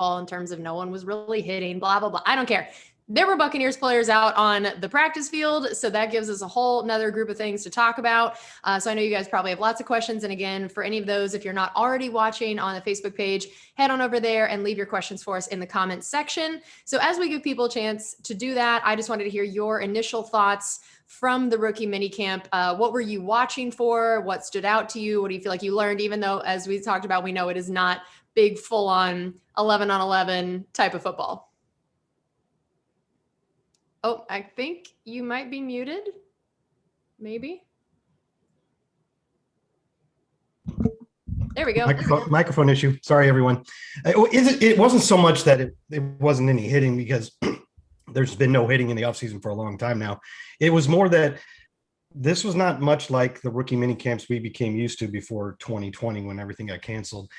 football in terms of no one was really hitting, blah, blah, blah. I don't care. There were Buccaneers players out on the practice field, so that gives us a whole nother group of things to talk about. So I know you guys probably have lots of questions. And again, for any of those, if you're not already watching on the Facebook page, head on over there and leave your questions for us in the comments section. So as we give people a chance to do that, I just wanted to hear your initial thoughts from the rookie minicamp. What were you watching for? What stood out to you? What do you feel like you learned, even though, as we talked about, we know it is not big, full-on 11 on 11 type of football? Oh, I think you might be muted. Maybe. There we go. Microphone issue. Sorry, everyone. It wasn't so much that it wasn't any hitting, because there's been no hitting in the offseason for a long time now. It was more that this was not much like the rookie mini camps we became used to before 2020, when everything got canceled,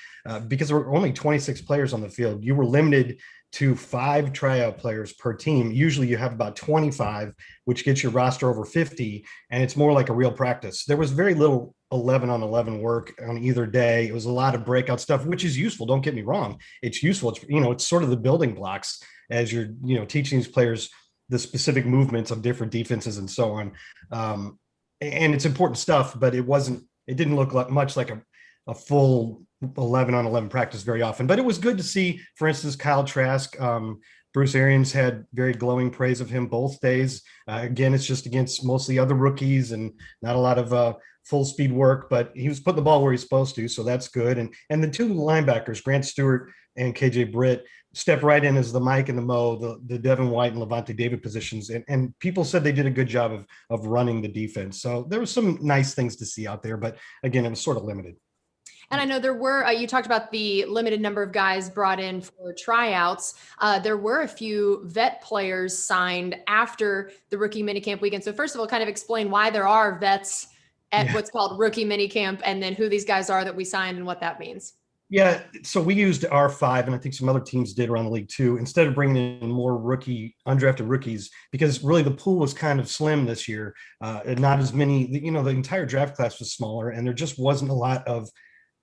because there were only 26 players on the field. You were limited to 5 tryout players per team. Usually you have about 25, which gets your roster over 50, and it's more like a real practice. There was very little 11 on 11 work on either day. It was a lot of breakout stuff, which is useful. Don't get me wrong. It's useful. It's, it's sort of the building blocks as you're, teaching these players the specific movements of different defenses and so on. And it's important stuff, but it didn't look like much like a full 11 on 11 practice very often. But it was good to see, for instance, Kyle Trask. Bruce Arians had very glowing praise of him both days. Again, it's just against mostly other rookies and not a lot of full speed work, but he was putting the ball where he's supposed to, so that's good. And the 2 linebackers, Grant Stewart and KJ Britt, step right in as the Mike and the Mo, the Devin White and Levante David positions. And people said they did a good job of running the defense. So there was some nice things to see out there, but again, it was sort of limited. And I know there were, you talked about the limited number of guys brought in for tryouts. There were a few vet players signed after the rookie minicamp weekend. So first of all, kind of explain why there are vets at what's called rookie minicamp, and then who these guys are that we signed and what that means. Yeah, so we used R5, and I think some other teams did around the league too, instead of bringing in more undrafted rookies, because really the pool was kind of slim this year. And not as many, the entire draft class was smaller, and there just wasn't a lot of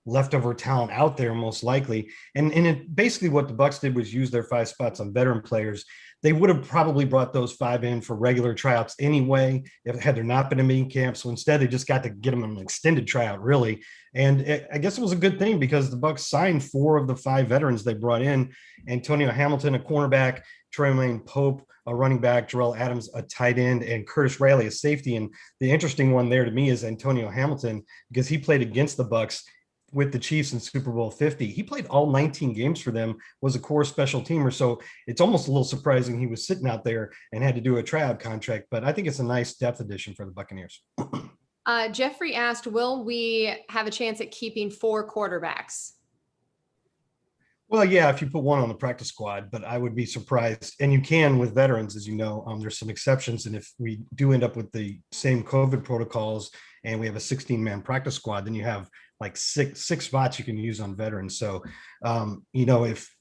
leftover talent out there, most likely. And basically what the Bucs did was use their 5 spots on veteran players. They would have probably brought those 5 in for regular tryouts anyway, had there not been a mini camp. So instead, they just got to get them an extended tryout, really. And I guess it was a good thing, because the Bucs signed 4 of the 5 veterans they brought in: Antonio Hamilton, a cornerback; Tremaine Pope, a running back; Jarrell Adams, a tight end; and Curtis Riley, a safety. And the interesting one there to me is Antonio Hamilton, because he played against the Bucs with the Chiefs in Super Bowl 50. He played all 19 games for them, was a core special teamer. So it's almost a little surprising he was sitting out there and had to do a tryout contract, but I think it's a nice depth addition for the Buccaneers. Jeffrey asked, will we have a chance at keeping 4 quarterbacks? Well, yeah, if you put one on the practice squad, but I would be surprised. And you can with veterans, as you know. There's some exceptions. And if we do end up with the same COVID protocols and we have a 16-man practice squad, then you have like six spots you can use on veterans. So,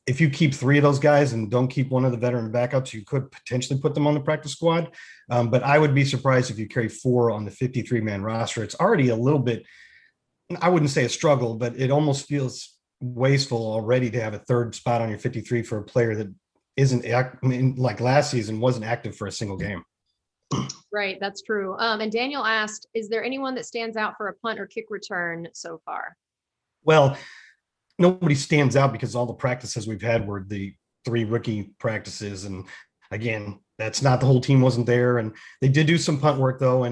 if you keep 3 of those guys and don't keep one of the veteran backups, you could potentially put them on the practice squad. But I would be surprised if you carry 4 on the 53-man roster. It's already a little bit, I wouldn't say a struggle, but it almost feels wasteful already to have a 3rd spot on your 53 for a player that isn't, like last season, wasn't active for a single game. Right, that's true. And Daniel asked, is there anyone that stands out for a punt or kick return so far? Well, nobody stands out, because all the practices we've had were the 3 rookie practices. And again, that's not, the whole team wasn't there. And they did do some punt work though.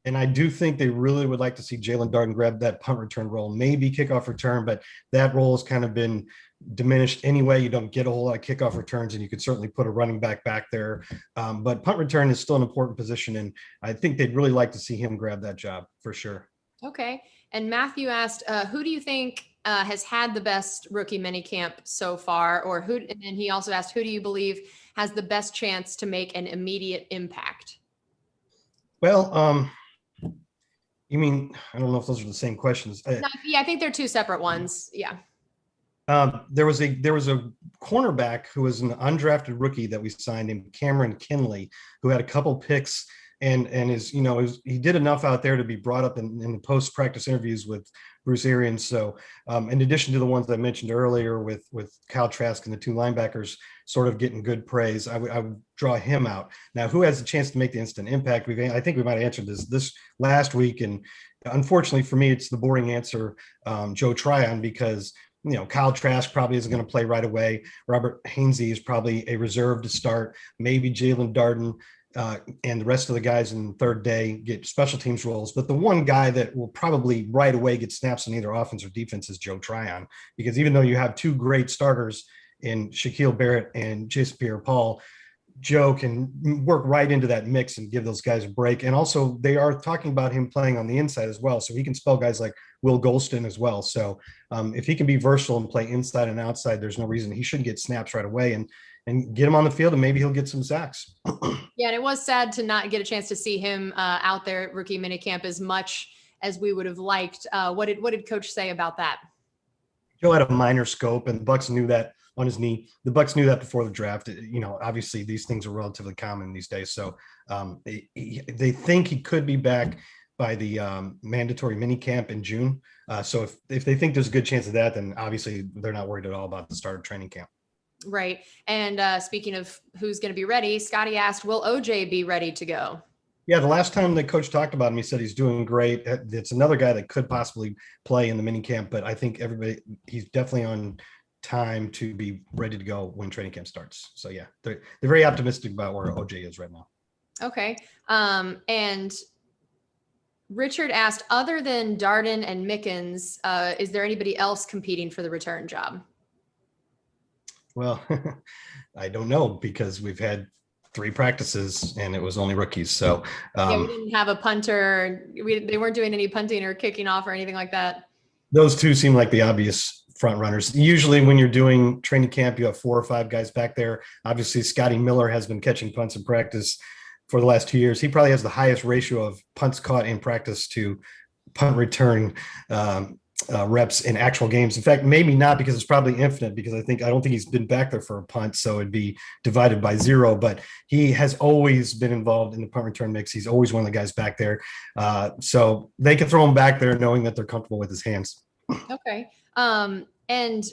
And I do think they really would like to see Jalen Darden grab that punt return role, maybe kickoff return, but that role has kind of been diminished anyway. You don't get a whole lot of kickoff returns, and you could certainly put a running back there. But punt return is still an important position, and I think they'd really like to see him grab that job for sure. Okay. And Matthew asked, who do you think has had the best rookie minicamp so far? Or who? And then he also asked, who do you believe has the best chance to make an immediate impact? Well, you mean, I don't know if those are the same questions. Yeah, I think they're 2 separate ones. Yeah. There was a cornerback who was an undrafted rookie that we signed, named Cameron Kinley, who had a couple picks and is, he did enough out there to be brought up in the post-practice interviews with Bruce Arians. So in addition to the ones I mentioned earlier with Kyle Trask and the two linebackers sort of getting good praise, I would draw him out. Now, who has a chance to make the instant impact? I think we might have answered this last week, and unfortunately for me, it's the boring answer, Joe Tryon, because Kyle Trask probably isn't going to play right away. Robert Hainesy is probably a reserve to start. Maybe Jalen Darden and the rest of the guys in third day get special teams roles. But the one guy that will probably right away get snaps in either offense or defense is Joe Tryon, because even though you have two great starters in Shaquille Barrett and Jason Pierre-Paul, Joe can work right into that mix and give those guys a break. And also they are talking about him playing on the inside as well. So he can spell guys like Will Golston as well. So if he can be versatile and play inside and outside, there's no reason he shouldn't get snaps right away and get him on the field, and maybe he'll get some sacks. Yeah. And it was sad to not get a chance to see him out there at rookie minicamp as much as we would have liked. What did coach say about that? Joe had a minor scope, and the Bucs knew that on his knee. The Bucs knew that before the draft. Obviously these things are relatively common these days. So they think he could be back by the mandatory mini camp in June. So if they think there's a good chance of that, then obviously they're not worried at all about the start of training camp. Right. And speaking of who's going to be ready, Scotty asked, will OJ be ready to go? Yeah, the last time the coach talked about him, he said he's doing great. It's another guy that could possibly play in the mini camp, but I think he's definitely on time to be ready to go when training camp starts. So yeah, they're very optimistic about where OJ is right now. Okay. And Richard asked, other than Darden and Mickens, is there anybody else competing for the return job? Well, I don't know, because we've had 3 practices and it was only rookies. So yeah, we didn't have a punter. They weren't doing any punting or kicking off or anything like that. Those two seem like the obvious front runners. Usually when you're doing training camp, you have 4 or 5 guys back there. Obviously, Scotty Miller has been catching punts in practice for the last 2 years. He probably has the highest ratio of punts caught in practice to punt return reps in actual games. In fact, maybe not, because it's probably infinite, because I don't think he's been back there for a punt, so it'd be divided by 0. But he has always been involved in the punt return mix. He's always one of the guys back there, so they can throw him back there knowing that they're comfortable with his hands. Okay. And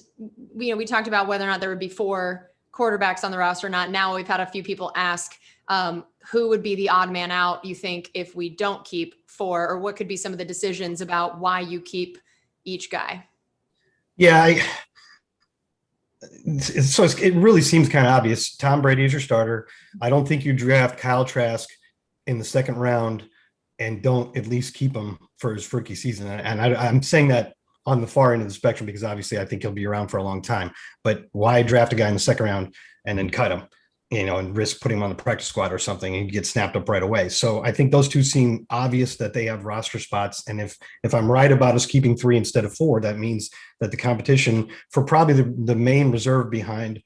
we talked about whether or not there would be 4 quarterbacks on the roster or not. Now we've had a few people ask who would be the odd man out, you think, if we don't keep 4, or what could be some of the decisions about why you keep each guy? Yeah, it really seems kind of obvious. Tom Brady is your starter. I don't think you draft Kyle Trask in the 2nd round and don't at least keep him for his rookie season. And I'm saying that on the far end of the spectrum, because obviously I think he'll be around for a long time. But why draft a guy in the 2nd round and then cut him, and risk putting him on the practice squad or something and get snapped up right away? So I think those two seem obvious that they have roster spots. And if I'm right about us keeping 3 instead of 4, that means that the competition for probably the main reserve behind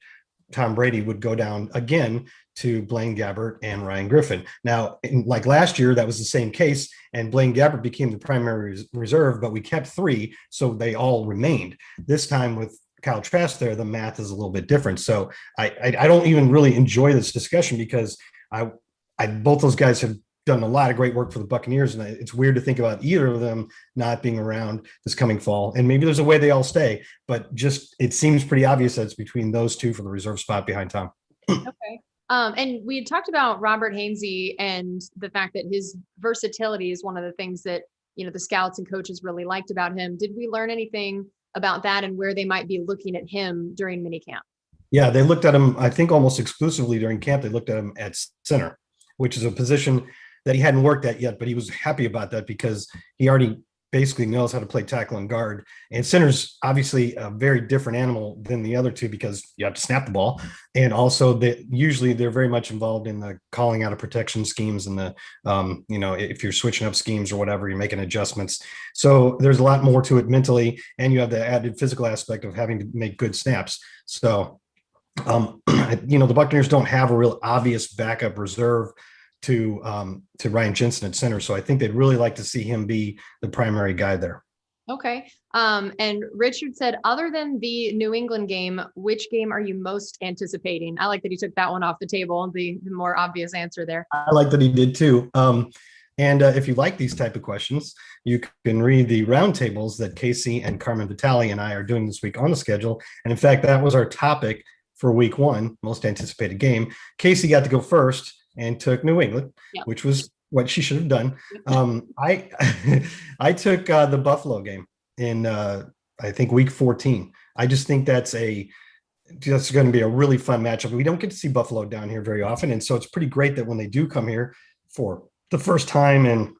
Tom Brady would go down again to Blaine Gabbert and Ryan Griffin. Now, like last year, that was the same case, and Blaine Gabbert became the primary reserve, but we kept 3, so they all remained. This time with Kyle Trask there, the math is a little bit different. So I don't even really enjoy this discussion, because both those guys have done a lot of great work for the Buccaneers, and it's weird to think about either of them not being around this coming fall. And maybe there's a way they all stay, but just it seems pretty obvious that it's between those 2 for the reserve spot behind Tom. Okay. And we had talked about Robert Hainesy and the fact that his versatility is one of the things that, the scouts and coaches really liked about him. Did we learn anything about that and where they might be looking at him during minicamp? Yeah, they looked at him, I think, almost exclusively during camp. They looked at him at center, which is a position that he hadn't worked at yet, but he was happy about that because he already basically knows how to play tackle and guard. And center's obviously a very different animal than the other 2, because you have to snap the ball. And also usually they're very much involved in the calling out of protection schemes and the, if you're switching up schemes or whatever, you're making adjustments. So there's a lot more to it mentally, and you have the added physical aspect of having to make good snaps. So, the Buccaneers don't have a real obvious backup reserve to Ryan Jensen at center. So I think they'd really like to see him be the primary guy there. Okay. And Richard said, other than the New England game, which game are you most anticipating? I like that he took that one off the table, the more obvious answer there. I like that he did too. And if you like these type of questions, you can read the roundtables that Casey and Carmen Vitale and I are doing this week on the schedule. And in fact, that was our topic for week one, most anticipated game. Casey got to go first and took New England, which was what she should have done. I I took the Buffalo game in I think week 14. I just think that's going to be a really fun matchup. We don't get to see Buffalo down here very often, and so it's pretty great that when they do come here for the first time in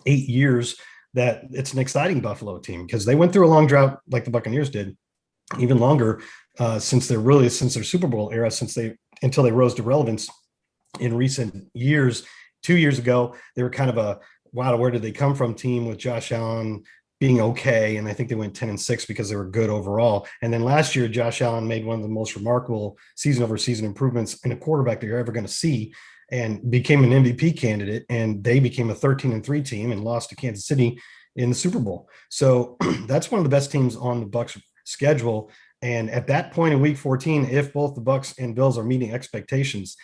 8 years, that it's an exciting Buffalo team, because they went through a long drought like the Buccaneers did, even longer since their Super Bowl era, until they rose to relevance in recent years. 2 years ago, they were kind of a wow, where did they come from team with Josh Allen being okay. And I think they went 10-6 because they were good overall. And then last year, Josh Allen made one of the most remarkable season over season improvements in a quarterback that you're ever going to see, and became an MVP candidate. And they became a 13-3 team and lost to Kansas City in the Super Bowl. So that's one of the best teams on the Bucs schedule. And at that point in week 14, if both the Bucs and Bills are meeting expectations,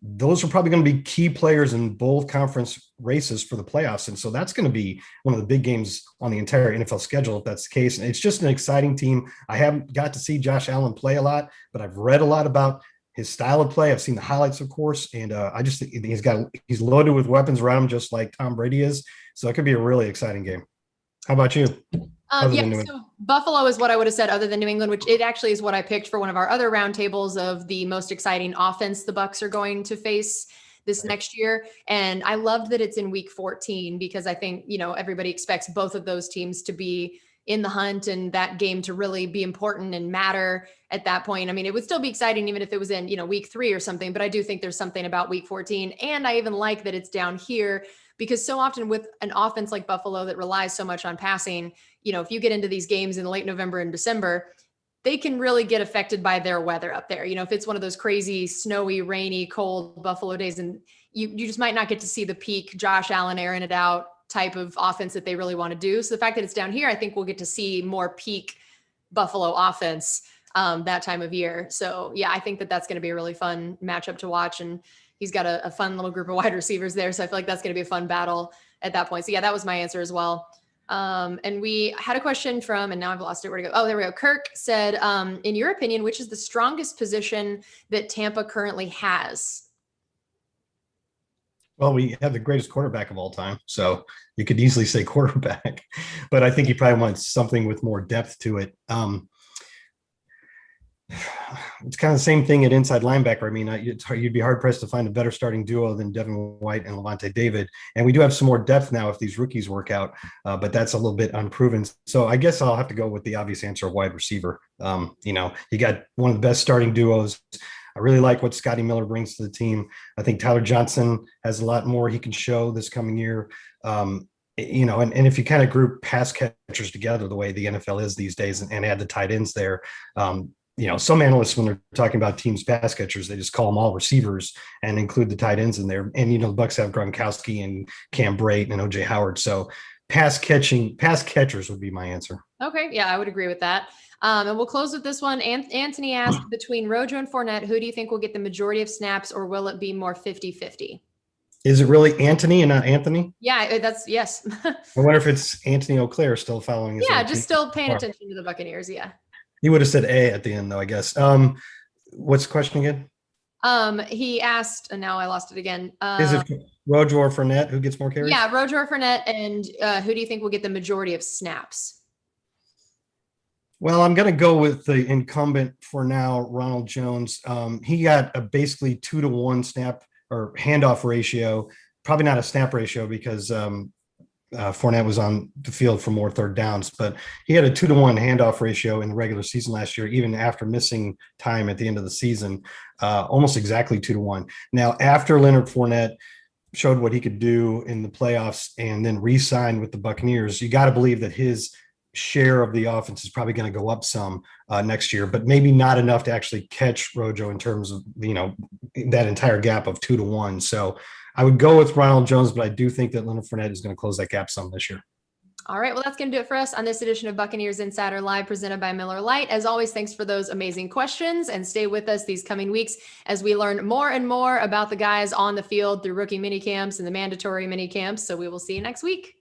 those are probably going to be key players in both conference races for the playoffs. And so that's going to be one of the big games on the entire NFL schedule, if that's the case. And it's just an exciting team. I haven't got to see Josh Allen play a lot, but I've read a lot about his style of play. I've seen the highlights, of course. And I just think he's loaded with weapons around him, just like Tom Brady is. So it could be a really exciting game. How about you? So Buffalo is what I would have said other than New England, which it actually is what I picked for one of our other roundtables of the most exciting offense the Bucs are going to face this next year. And I loved that it's in week 14, because I think, everybody expects both of those teams to be in the hunt and that game to really be important and matter at that point. I mean, it would still be exciting even if it was in, week 3 or something, but I do think there's something about week 14. And I even like that it's down here, because so often with an offense like Buffalo that relies so much on passing, if you get into these games in late November and December, they can really get affected by their weather up there. If it's one of those crazy, snowy, rainy, cold Buffalo days, and you just might not get to see the peak Josh Allen airing it out type of offense that they really want to do. So the fact that it's down here, I think we'll get to see more peak Buffalo offense that time of year. So yeah, I think that's going to be a really fun matchup to watch. And he's got a fun little group of wide receivers there. So I feel like that's going to be a fun battle at that point. So yeah, that was my answer as well. And we had a question from, and now I've lost it. Where to go? Oh, there we go. Kirk said, in your opinion, which is the strongest position that Tampa currently has? Well, we have the greatest quarterback of all time, so you could easily say quarterback, but I think he probably wants something with more depth to it. It's kind of the same thing at inside linebacker. I mean, you'd be hard pressed to find a better starting duo than Devin White and Levante David. And we do have some more depth now if these rookies work out, but that's a little bit unproven. So I guess I'll have to go with the obvious answer of wide receiver. You got one of the best starting duos. I really like what Scotty Miller brings to the team. I think Tyler Johnson has a lot more he can show this coming year. And if you kind of group pass catchers together the way the NFL is these days and add the tight ends there, some analysts, when they're talking about teams pass catchers, they just call them all receivers and include the tight ends in there. And, the Bucs have Gronkowski and Cam Brate and OJ Howard. So pass catchers would be my answer. Okay. Yeah, I would agree with that. And we'll close with this one. Anthony asked, between Rojo and Fournette, who do you think will get the majority of snaps, or will it be more 50-50? Is it really Anthony and not Anthony? Yeah, yes. I wonder if it's Anthony O'Clair still following his just team. Still paying attention to the Buccaneers. Yeah. He would have said A at the end, though, I guess. What's the question again? He asked, and now I lost it again. Is it Rojo or Fournette who gets more carries? Yeah, Rojo or Fournette, and who do you think will get the majority of snaps? Well, I'm going to go with the incumbent for now, Ronald Jones. He got a basically 2-to-1 snap or handoff ratio, probably not a snap ratio because Fournette was on the field for more third downs, but he had a 2-to-1 handoff ratio in the regular season last year, even after missing time at the end of the season, almost exactly 2-to-1. Now, after Leonard Fournette showed what he could do in the playoffs and then re-signed with the Buccaneers, you got to believe that his share of the offense is probably going to go up some next year, but maybe not enough to actually catch Rojo in terms of, that entire gap of 2-to-1. So I would go with Ronald Jones, but I do think that Leonard Fournette is going to close that gap some this year. All right. Well, that's going to do it for us on this edition of Buccaneers Insider Live presented by Miller Lite. As always, thanks for those amazing questions, and stay with us these coming weeks as we learn more and more about the guys on the field through rookie mini camps and the mandatory mini camps. So we will see you next week.